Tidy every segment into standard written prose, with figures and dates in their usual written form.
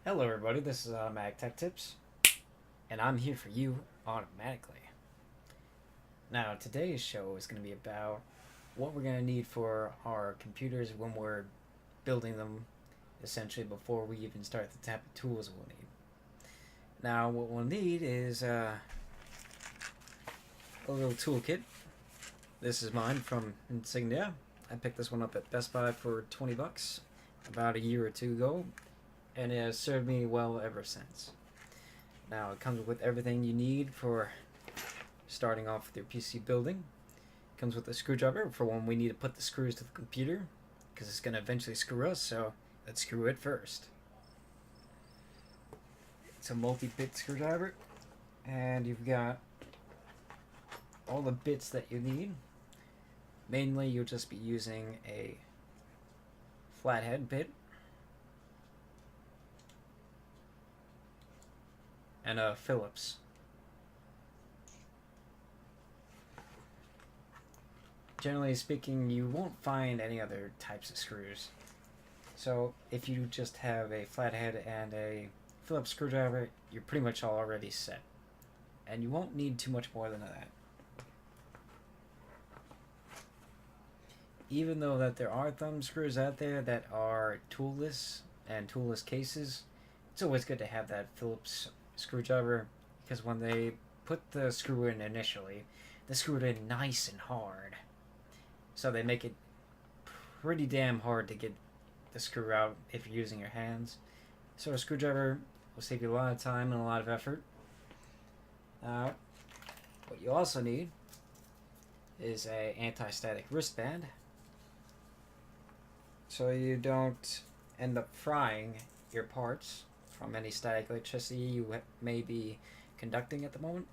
Hello everybody, this is Mag Tech Tips, and I'm here for you automatically. Now, today's show is going to be about what we're going to need for our computers when we're building them, essentially before we even start the type of tools we'll need. Now, what we'll need is a little toolkit. This is mine from Insignia. I picked this one up at Best Buy for 20 bucks about a year or two ago, and it has served me well ever since. Now, it comes with everything you need for starting off with your PC building. It comes with a screwdriver for when we need to put the screws to the computer, because it's going to eventually screw us, so let's screw it first. It's a multi-bit screwdriver, and you've got all the bits that you need. Mainly, you'll just be using a flathead bit and a Phillips. Generally speaking, you won't find any other types of screws. So if you just have a flathead and a Phillips screwdriver, you're pretty much already set. And you won't need too much more than that. Even though that there are thumb screws out there that are toolless and toolless cases, it's always good to have that Phillips screwdriver, because when they put the screw in initially, they screw it in nice and hard. So they make it pretty damn hard to get the screw out if you're using your hands. So a screwdriver will save you a lot of time and a lot of effort. What you also need is a anti-static wristband, so you don't end up frying your parts from any static electricity you may be conducting at the moment.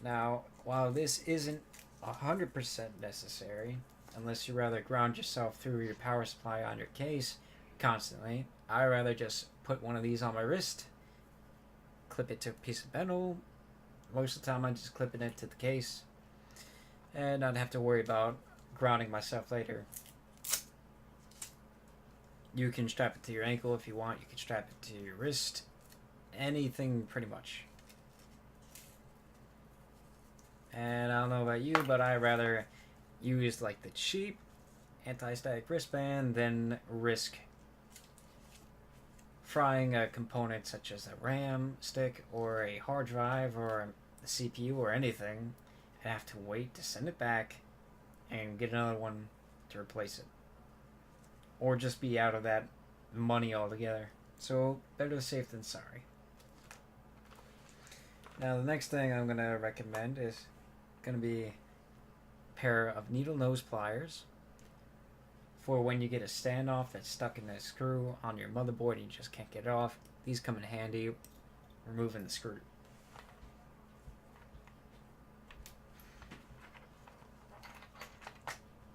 Now, while this isn't 100% necessary, unless you rather ground yourself through your power supply on your case constantly, I rather just put one of these on my wrist, clip it to a piece of metal. Most of the time I just clip it into the case and not have to worry about grounding myself later. You can strap it to your ankle if you want. You can strap it to your wrist. Anything, pretty much. And I don't know about you, but I rather use like the cheap anti-static wristband than risk frying a component such as a RAM stick or a hard drive or a CPU or anything, and have to wait to send it back and get another one to replace it. Or just be out of that money altogether. So, better safe than sorry. Now, the next thing I'm going to recommend is going to be a pair of needle nose pliers for when you get a standoff that's stuck in a screw on your motherboard and you just can't get it off. These come in handy removing the screw.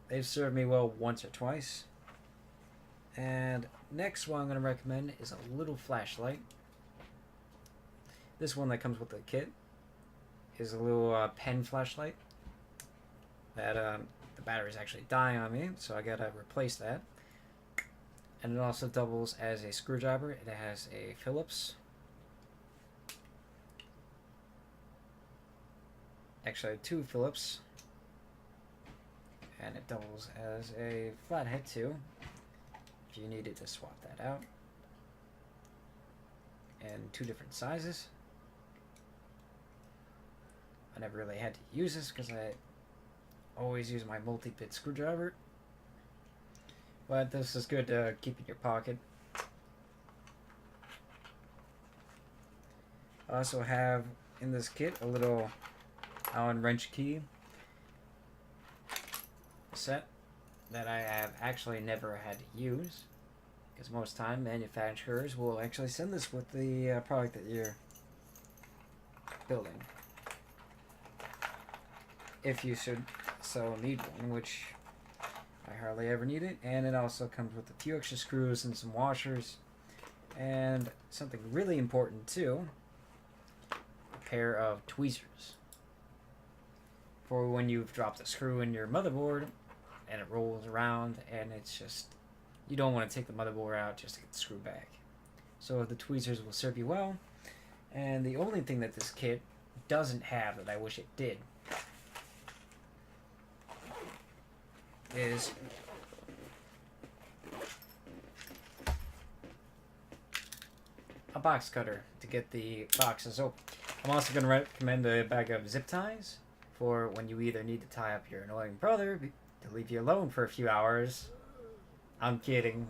They've served me well once or twice. And next one I'm going to recommend is a little flashlight. This one that comes with the kit is a little pen flashlight that the battery's actually dying on me, so I gotta replace that. And it also doubles as a screwdriver. It has a Phillips. Actually, two Phillips. And it doubles as a flathead too, if you needed to swap that out. And two different sizes. I never really had to use this because I always use my multi-bit screwdriver. But this is good to keep in your pocket. I also have in this kit a little Allen wrench key set that I have actually never had to use, because most time manufacturers will actually send this with the product that you're building, if you should so need one, which I hardly ever need it. And it also comes with a few extra screws and some washers, and something really important too, a pair of tweezers for when you've dropped a screw in your motherboard and it rolls around and it's just, you don't want to take the motherboard out just to get the screw back. so the tweezers will serve you well. And the only thing that this kit doesn't have that I wish it did is a box cutter to get the boxes open. I'm also going to recommend a bag of zip ties for when you either need to tie up your annoying brother to leave you alone for a few hours. I'm kidding.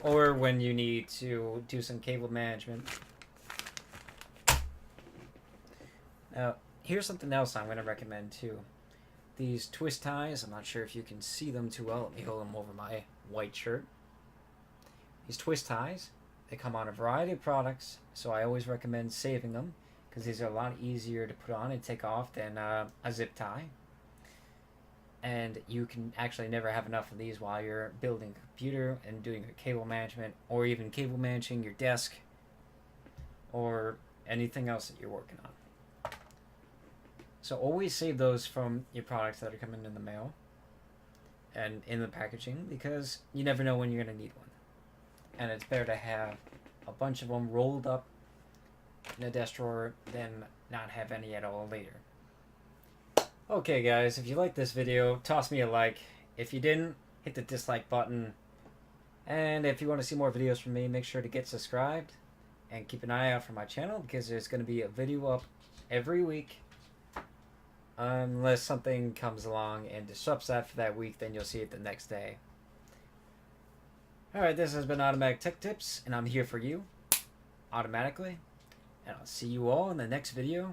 Or when you need to do some cable management. Now, here's something else I'm going to recommend too. These twist ties, I'm not sure if you can see them too well. Let me hold them over my white shirt. These twist ties, they come on a variety of products, so I always recommend saving them because these are a lot easier to put on and take off than a zip tie. And you can actually never have enough of these while you're building a computer and doing your cable management, or even cable managing your desk or anything else that you're working on. So always save those from your products that are coming in the mail and in the packaging, because you never know when you're going to need one. And it's better to have a bunch of them rolled up in a desk drawer than not have any at all later. Okay guys, if you liked this video, toss me a like. If you didn't, hit the dislike button. And if you want to see more videos from me, make sure to get subscribed and keep an eye out for my channel, because there's going to be a video up every week. Unless something comes along and disrupts that for that week, then you'll see it the next day. Alright, this has been Automatic Tech Tips, and I'm here for you, automatically. And I'll see you all in the next video.